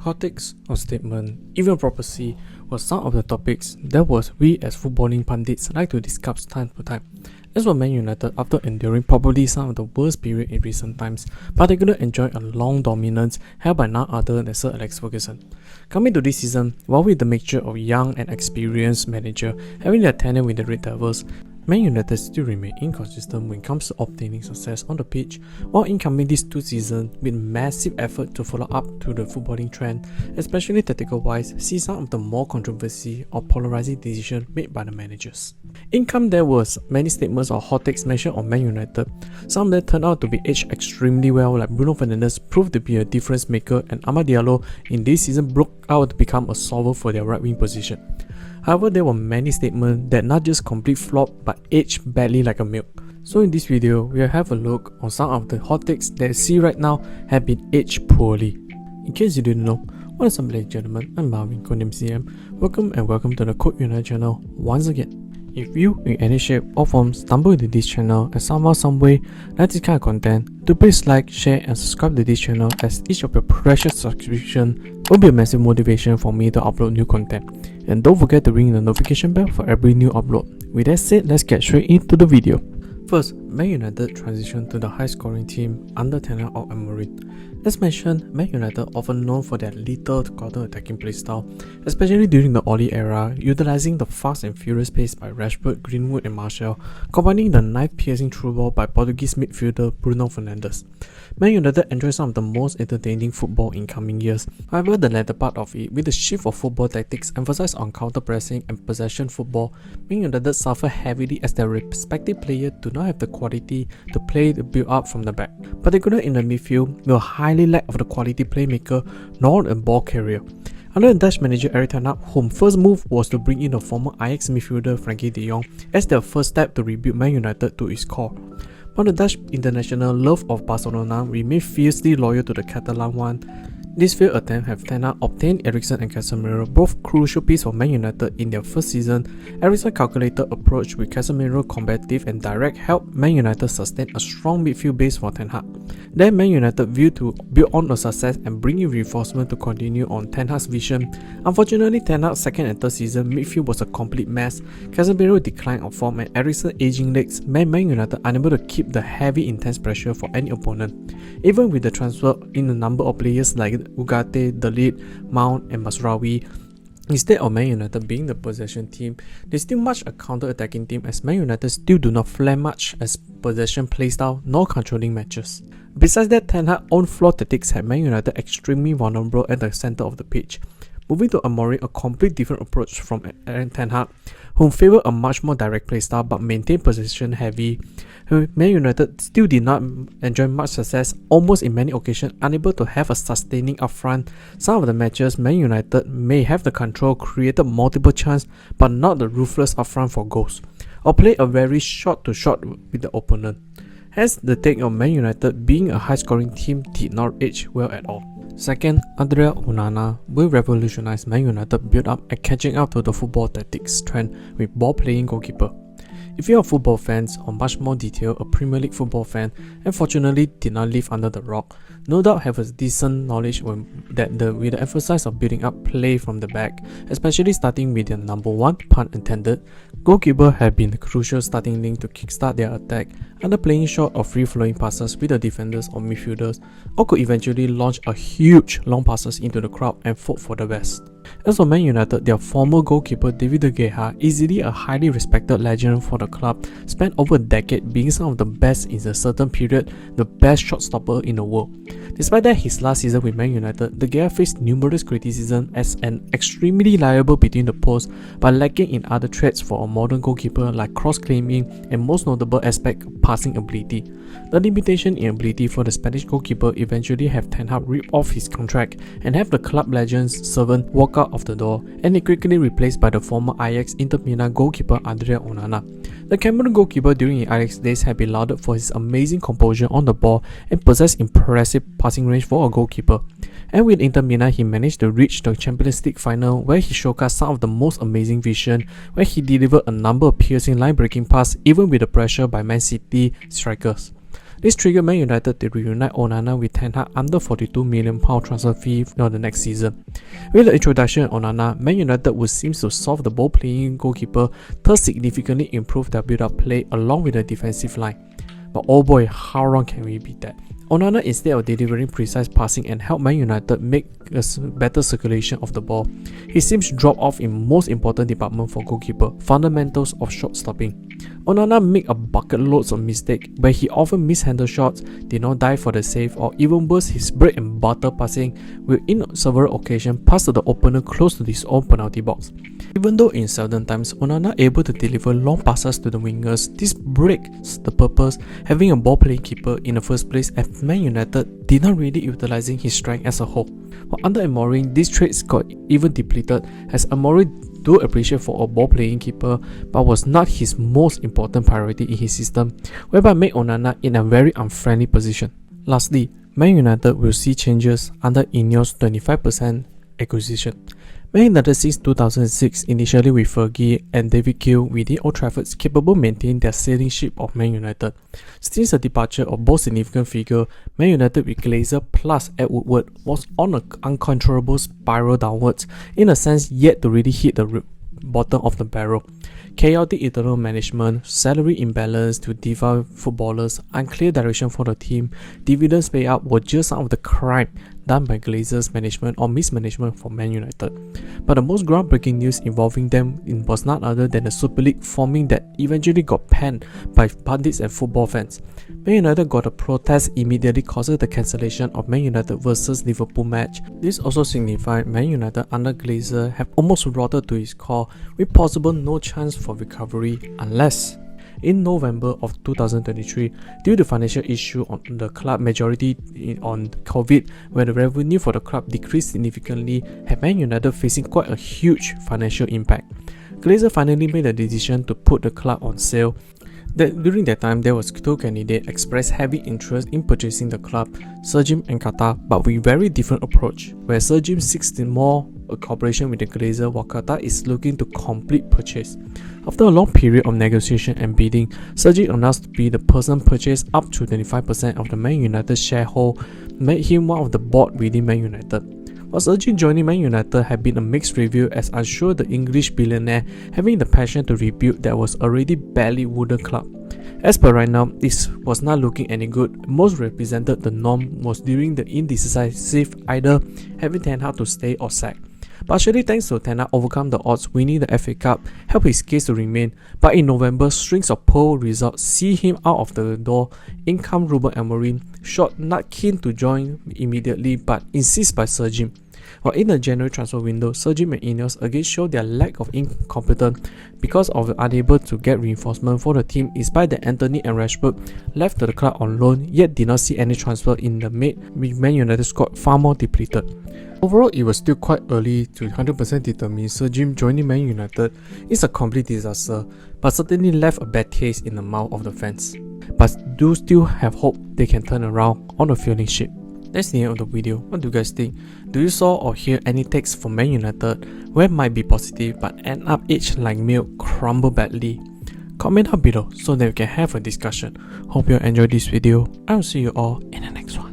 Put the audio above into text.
Hot takes or statement, even prophecy, were some of the topics that we as footballing pundits like to discuss time to time. As for Man United, after enduring probably some of the worst period in recent times, particularly enjoyed a long dominance held by none other than Sir Alex Ferguson. Coming to this season, while with the mixture of young and experienced manager having their tenure with the Red Devils, Man United still remain inconsistent when it comes to obtaining success on the pitch, while incoming these two seasons with massive effort to follow up to the footballing trend, especially tactical wise, see some of the more controversy or polarizing decisions made by the managers. Income there was many statements or hot takes mentioned on Man United. Some that turned out to be aged extremely well, like Bruno Fernandes proved to be a difference maker and Amad Diallo in this season broke out to become a solver for their right wing position. However, there were many statements that not just complete flop but aged badly like a milk. So in this video, we'll have a look on some of the hot takes that I see right now have been aged poorly. In case you didn't know, what is up ladies and gentlemen, I'm Marvin, codename CM. Welcome to the Code United channel once again. If you, in any shape or form, stumble into this channel and somehow, some way like this kind of content, do please like, share and subscribe to this channel, as each of your precious subscription will be a massive motivation for me to upload new content. And don't forget to ring the notification bell for every new upload. With that said, let's get straight into the video. First, Man United transitioned to the high-scoring team under Ten Hag or Marvin. As mentioned, Man United often known for their little counter-attacking playstyle, especially during the Oli era, utilizing the fast and furious pace by Rashford, Greenwood and Martial, combining the knife-piercing through ball by Portuguese midfielder Bruno Fernandes. Man United enjoyed some of the most entertaining football in coming years. However, the latter part of it, with the shift of football tactics emphasized on counter-pressing and possession football, Man United suffered heavily as their respective players do not have the quality to play the build-up from the back. Particularly in the midfield, they were highly lack of the quality playmaker nor a ball carrier. Under the Dutch manager Erik ten Hag, whose first move was to bring in the former Ajax midfielder Frankie de Jong as their first step to rebuild Man United to its core. But the Dutch international love of Barcelona remained fiercely loyal to the Catalan one. This failed attempt have Ten Hag obtained Eriksen and Casemiro, both crucial pieces for Man United in their first season. Eriksen's calculated approach with Casemiro combative and direct helped Man United sustain a strong midfield base for Ten Hag. Then Man United viewed to build on the success and bring in reinforcement to continue on Ten Hag's vision. Unfortunately, Ten Hag's second and third season midfield was a complete mess. Casemiro declined of form and Eriksen's aging legs made Man United unable to keep the heavy intense pressure for any opponent. Even with the transfer in a number of players like Ugarte, Dalit, Mount and Masraoui, instead of Man United being the possession team, they still much a counter-attacking team as Man United still do not play much as possession playstyle nor controlling matches. Besides that, Ten Hag's own flawed tactics had Man United extremely vulnerable at the centre of the pitch. Moving to Amorim, a complete different approach from Ten Hag, who favoured a much more direct playstyle but maintained possession heavy. Man United still did not enjoy much success, almost in many occasions unable to have a sustaining upfront. Some of the matches Man United may have the control, created multiple chances but not the ruthless upfront for goals, or play a very short to short with the opponent. Hence, the take of Man United being a high-scoring team did not age well at all. Second, Andre Onana will revolutionize Man United build-up and catching up to the football tactics trend with ball-playing goalkeeper. If you are football fans or much more detailed, a Premier League football fan, and fortunately did not live under the rock, no doubt have a decent knowledge with the emphasis of building up play from the back, especially starting with their number one, pun intended, goalkeeper have been the crucial starting link to kickstart their attack, under playing short or free-flowing passes with the defenders or midfielders, or could eventually launch a huge long passes into the crowd and hope for the best. As for Man United, their former goalkeeper David De Gea, easily a highly respected legend for the club, spent over a decade being some of the best in a certain period, the best shot stopper in the world. Despite that, his last season with Man United, De Gea faced numerous criticism as an extremely liable between the posts, but lacking in other traits for a modern goalkeeper like cross-claiming and most notable aspect, passing ability. The limitation in ability for the Spanish goalkeeper eventually have Ten Hag rip off his contract and have the club legend's servant walk out of the door, and he quickly replaced by the former Ajax Inter Milan goalkeeper Andre Onana. The Cameroon goalkeeper during his Ajax days had been lauded for his amazing composure on the ball and possessed impressive passing range for a goalkeeper. And with Inter Milan, he managed to reach the Champions League final where he showcased some of the most amazing vision, where he delivered a number of piercing line-breaking passes even with the pressure by Man City strikers. This triggered Man United to reunite Onana with Ten Hag under £42 million transfer fee for the next season. With the introduction of Onana, Man United would seem to solve the ball-playing goalkeeper, thus significantly improve their build-up play along with the defensive line. But oh boy, how wrong can we be that? Onana, instead of delivering precise passing and help Man United make a better circulation of the ball, he seems to drop off in most important department for goalkeeper, fundamentals of shot stopping. Onana make a bucket loads of mistakes where he often mishandle shots, did not dive for the save, or even worse, his bread and butter passing will in several occasions pass to the opponent close to his own penalty box. Even though in certain times Onana able to deliver long passes to the wingers, this breaks the purpose having a ball-playing keeper in the first place, as Man United did not really utilizing his strength as a whole. But under Amorim, these traits got even depleted, as Amorim do appreciate for a ball-playing keeper, but was not his most important priority in his system, whereby made Onana in a very unfriendly position. Lastly, Man United will see changes under Ineos' 25% acquisition. Man United since 2006, initially with Fergie and David Gill within Old Trafford, capable of maintaining their sailing ship of Man United. Since the departure of both significant figures, Man United with Glazer plus Ed Woodward was on an uncontrollable spiral downwards, in a sense yet to really hit the bottom of the barrel. Chaotic internal management, salary imbalance to devour footballers, unclear direction for the team, dividends payout were just some of the crime done by Glazer's management or mismanagement for Man United. But the most groundbreaking news involving them was none other than the Super League forming that eventually got panned by pundits and football fans. Man United got a protest immediately causing the cancellation of Man United vs Liverpool match. This also signified Man United under Glazer have almost rotted to its core, with possible no chance for recovery unless in November of 2023, due to financial issue on the club majority on COVID, where the revenue for the club decreased significantly, had Man United facing quite a huge financial impact. Glazer finally made the decision to put the club on sale. During that time, there was two candidates expressed heavy interest in purchasing the club, Sir Jim and Qatar, but with very different approach, where Sir Jim seeks more a cooperation with the Glazer, while Qatar is looking to complete purchase. After a long period of negotiation and bidding, Sir Jim announced to be the person purchased up to 25% of the Man United sharehold, made him one of the board within Man United. While Sir Jim joining Man United had been a mixed review, as unsure the English billionaire having the passion to rebuild that was already badly wooden club. As per right now, this was not looking any good. Most represented the norm was during the indecisive either having Ten Hag to stay or sack. Partially thanks to Ten Hag overcome the odds winning the FA Cup, helped his case to remain, but in November, strings of poor results see him out of the door. In come Ruben Amorim, shot not keen to join immediately but insist by Sir Jim. While in the January transfer window, Sir Jim and Ineos again showed their lack of incompetence because of unable to get reinforcement for the team, despite that Anthony and Rashford left the club on loan, yet did not see any transfer in the mid, with Man United squad far more depleted. Overall, it was still quite early to 100% determine Sir Jim joining Man United is a complete disaster, but certainly left a bad taste in the mouth of the fans. But do still have hope they can turn around on a failing ship. That's the end of the video. What do you guys think? Do you saw or hear any takes from Man United where might be positive but end up aged like milk, crumble badly? Comment down below so that we can have a discussion. Hope you enjoyed this video. I will see you all in the next one.